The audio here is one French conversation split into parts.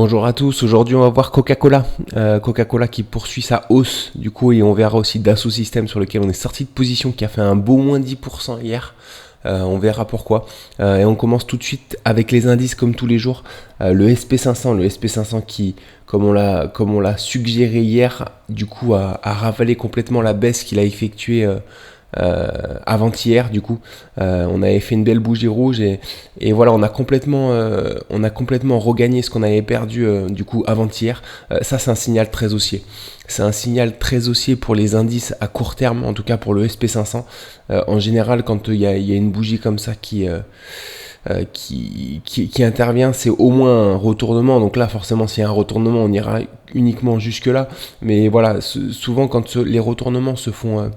Bonjour à tous, aujourd'hui on va voir Coca-Cola. Coca-Cola qui poursuit sa hausse du coup et on verra aussi Dassault Systèmes sur lequel on est sorti de position qui a fait un beau moins 10% hier. On verra pourquoi. Et on commence tout de suite avec les indices comme tous les jours. Le SP500 qui, comme on l'a suggéré hier, du coup a ravalé complètement la baisse qu'il a effectuée avant-hier. Du coup on avait fait une belle bougie rouge et voilà, on a complètement regagné ce qu'on avait perdu du coup avant-hier. Ça c'est un signal très haussier. C'est un signal très haussier pour les indices à court terme, en tout cas pour le SP500. En général, quand il y a une bougie comme ça qui intervient, c'est au moins un retournement. Donc là, forcément, s'il y a un retournement, on ira uniquement jusque là. Mais voilà, souvent quand les retournements se font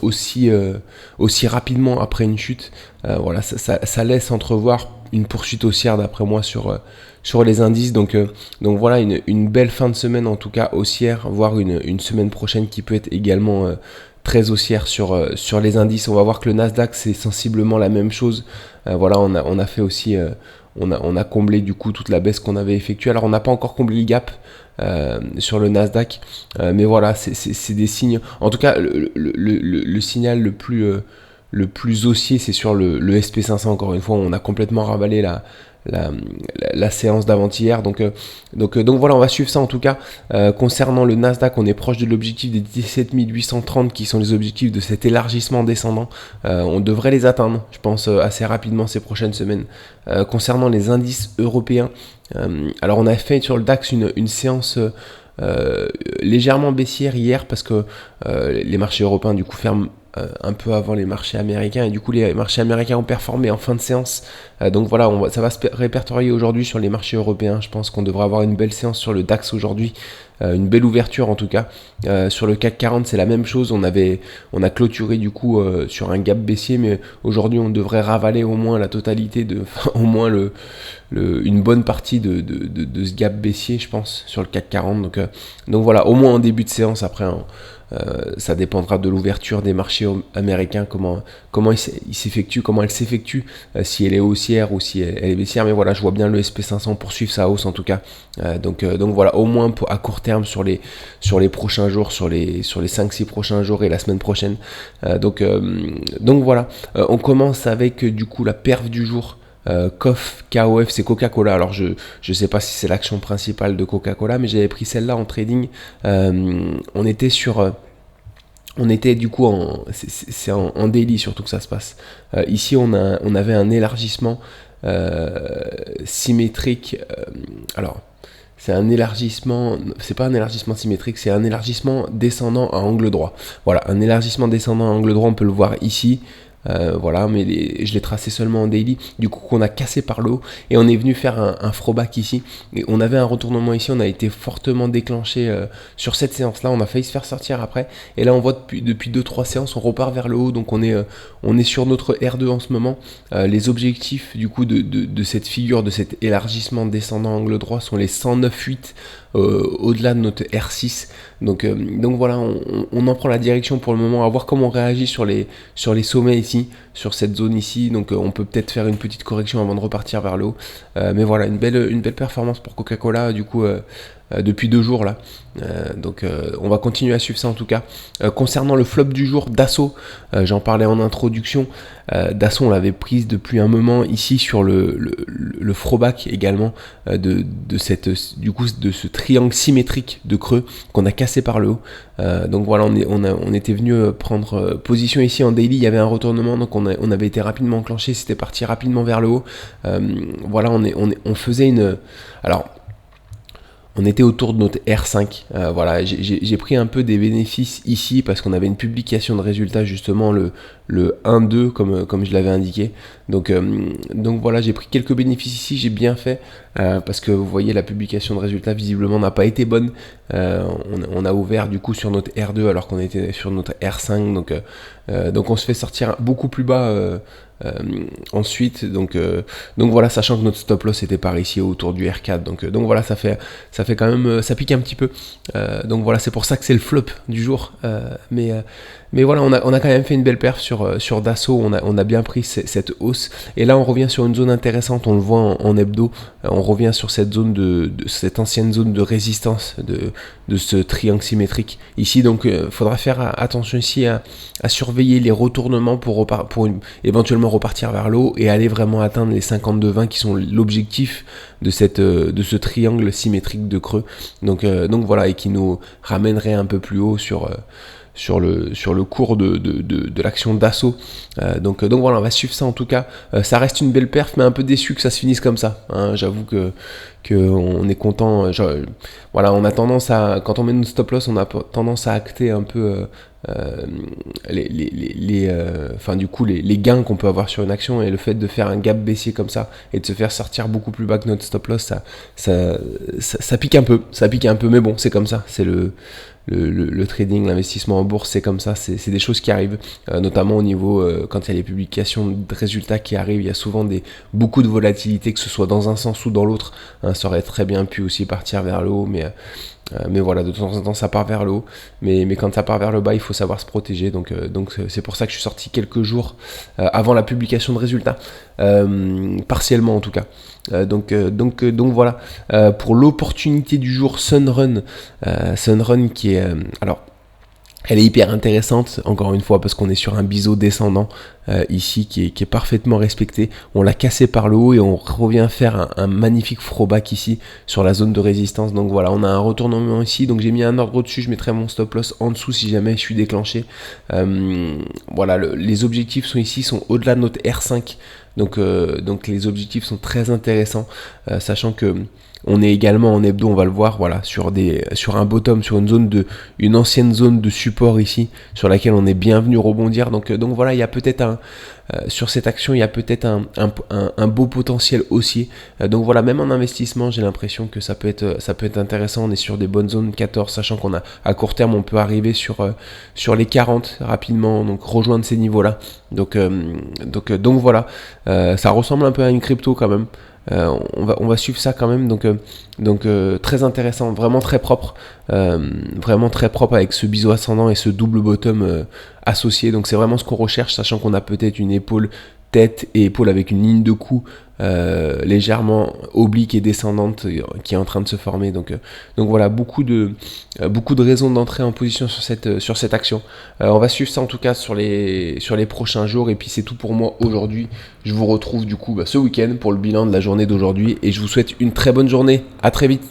aussi rapidement après une chute, voilà, ça laisse entrevoir une poursuite haussière d'après moi sur les indices. Donc voilà, une belle fin de semaine en tout cas haussière, voire une semaine prochaine qui peut être également très haussière sur les indices. On va voir que le Nasdaq c'est sensiblement la même chose. Voilà, on a fait aussi, on a comblé du coup toute la baisse qu'on avait effectuée. Alors on n'a pas encore comblé le gap sur le Nasdaq, mais voilà, c'est des signes. En tout cas, le signal le plus haussier, c'est sur le SP500. Encore une fois, on a complètement ravalé la séance d'avant-hier. Donc voilà, on va suivre ça en tout cas. Concernant le Nasdaq, on est proche de l'objectif des 17 830 qui sont les objectifs de cet élargissement descendant. On devrait les atteindre, je pense, assez rapidement ces prochaines semaines. Concernant les indices européens, alors on a fait sur le DAX une séance légèrement baissière hier parce que les marchés européens du coup ferment un peu avant les marchés américains et du coup les marchés américains ont performé en fin de séance. Donc voilà, ça va se répertorier aujourd'hui sur les marchés européens. Je pense qu'on devrait avoir une belle séance sur le DAX aujourd'hui, une belle ouverture en tout cas. Sur le CAC 40 c'est la même chose, on a clôturé du coup sur un gap baissier, mais aujourd'hui on devrait ravaler au moins la totalité au moins une bonne partie de ce gap baissier, je pense, sur le CAC 40. Donc voilà, au moins en début de séance. Après ça dépendra de l'ouverture des marchés américains, comment il s'effectue, comment elle s'effectue, si elle est haussière ou si elle est baissière. Mais voilà, je vois bien le SP500 poursuivre sa hausse en tout cas. Donc voilà, au moins à court terme sur les prochains jours, sur les 5-6 prochains jours et la semaine prochaine. Donc voilà, on commence avec du coup la perf du jour. KOF, c'est Coca-Cola. Alors je sais pas si c'est l'action principale de Coca-Cola, mais j'avais pris celle-là en trading. On était du coup c'est en daily surtout que ça se passe. Ici on avait un élargissement symétrique. Alors c'est pas un élargissement symétrique, c'est un élargissement descendant à angle droit. Voilà, un élargissement descendant à angle droit, on peut le voir ici. Voilà, mais je l'ai tracé seulement en daily, du coup qu'on a cassé par le haut et on est venu faire un throwback ici et on avait un retournement ici, on a été fortement déclenché sur cette séance là, on a failli se faire sortir après et là on voit depuis 2-3 séances on repart vers le haut. Donc on est sur notre R2 en ce moment. Les objectifs du coup de cette figure, de cet élargissement descendant angle droit sont les 109,8 au-delà de notre R6. Donc voilà, on en prend la direction pour le moment, à voir comment on réagit sur les sommets ici, sur cette zone ici. Donc on peut peut-être faire une petite correction avant de repartir vers le haut. Mais voilà, une belle performance pour Coca-Cola du coup depuis 2 jours là. Donc on va continuer à suivre ça en tout cas. Concernant le flop du jour, Dassault, j'en parlais en introduction. Dassault on l'avait prise depuis un moment ici sur le throwback également de ce triangle symétrique de creux qu'on a cassé par le haut. Donc voilà, on était venu prendre position ici en daily. Il y avait un retournement, donc on avait été rapidement enclenché, c'était parti rapidement vers le haut. Voilà, on faisait alors on était autour de notre R5. Voilà, j'ai pris un peu des bénéfices ici parce qu'on avait une publication de résultats justement le 1-2 comme je l'avais indiqué. Donc voilà, j'ai pris quelques bénéfices ici, j'ai bien fait parce que vous voyez la publication de résultats visiblement n'a pas été bonne. On a ouvert du coup sur notre R2 alors qu'on était sur notre R5. Donc on se fait sortir beaucoup plus bas ensuite. Donc voilà, sachant que notre stop loss était par ici autour du R4. Donc voilà, ça fait quand même, ça pique un petit peu. Donc voilà, c'est pour ça que c'est le flop du jour. Mais voilà, on a quand même fait une belle perf sur Dassault. On a bien pris cette hausse. Et là, on revient sur une zone intéressante. On le voit en hebdo. On revient sur cette zone de cette ancienne zone de résistance de ce triangle symétrique ici. Donc, faudra faire attention ici à surveiller les retournements pour éventuellement repartir vers le haut et aller vraiment atteindre les 52,20 qui sont l'objectif de ce triangle symétrique de creux. Donc voilà, et qui nous ramènerait un peu plus haut sur le cours de l'action Dassault. Donc voilà, on va suivre ça en tout cas. Ça reste une belle perf, mais un peu déçu que ça se finisse comme ça. Hein. J'avoue que on est content. Voilà, on a tendance à, quand on met notre stop loss, on a tendance à acter un peu les gains qu'on peut avoir sur une action, et le fait de faire un gap baissier comme ça et de se faire sortir beaucoup plus bas que notre stop loss, ça pique un peu. Ça pique un peu, mais bon, c'est comme ça. C'est le trading, l'investissement en bourse, c'est comme ça, c'est des choses qui arrivent, notamment au niveau, quand il y a les publications de résultats qui arrivent, il y a souvent beaucoup de volatilité, que ce soit dans un sens ou dans l'autre. Hein, ça aurait très bien pu aussi partir vers le haut, mais voilà, de temps en temps ça part vers le haut, mais quand ça part vers le bas, il faut savoir se protéger. Donc c'est pour ça que je suis sorti quelques jours avant la publication de résultats, partiellement en tout cas. Donc voilà, pour l'opportunité du jour, Sunrun qui est alors, elle est hyper intéressante, encore une fois, parce qu'on est sur un biseau descendant ici qui est parfaitement respecté. On l'a cassé par le haut et on revient faire un magnifique throwback ici sur la zone de résistance. Donc voilà, on a un retournement ici. Donc j'ai mis un ordre au-dessus, je mettrai mon stop loss en dessous si jamais je suis déclenché. Voilà, les objectifs sont ici, sont au-delà de notre R5. Donc les objectifs sont très intéressants, sachant que on est également en hebdo, on va le voir, voilà, sur un bottom, sur une ancienne zone de support ici, sur laquelle on est bien venu rebondir. Donc voilà, il y a peut-être sur cette action, il y a peut-être un beau potentiel haussier. Donc voilà, même en investissement, j'ai l'impression que ça peut être intéressant. On est sur des bonnes zones 14, sachant qu'on a à court terme, on peut arriver sur les 40 rapidement, donc rejoindre ces niveaux-là. Donc voilà, ça ressemble un peu à une crypto quand même. On va suivre ça quand même, donc très intéressant, vraiment très propre avec ce biseau ascendant et ce double bottom associé. Donc c'est vraiment ce qu'on recherche, sachant qu'on a peut-être une épaule tête et épaule avec une ligne de cou légèrement oblique et descendante qui est en train de se former. Donc voilà, beaucoup de raisons d'entrer en position sur cette action. On va suivre ça en tout cas sur les prochains jours, et puis c'est tout pour moi aujourd'hui. Je vous retrouve du coup ce week-end pour le bilan de la journée d'aujourd'hui, et je vous souhaite une très bonne journée. À très vite.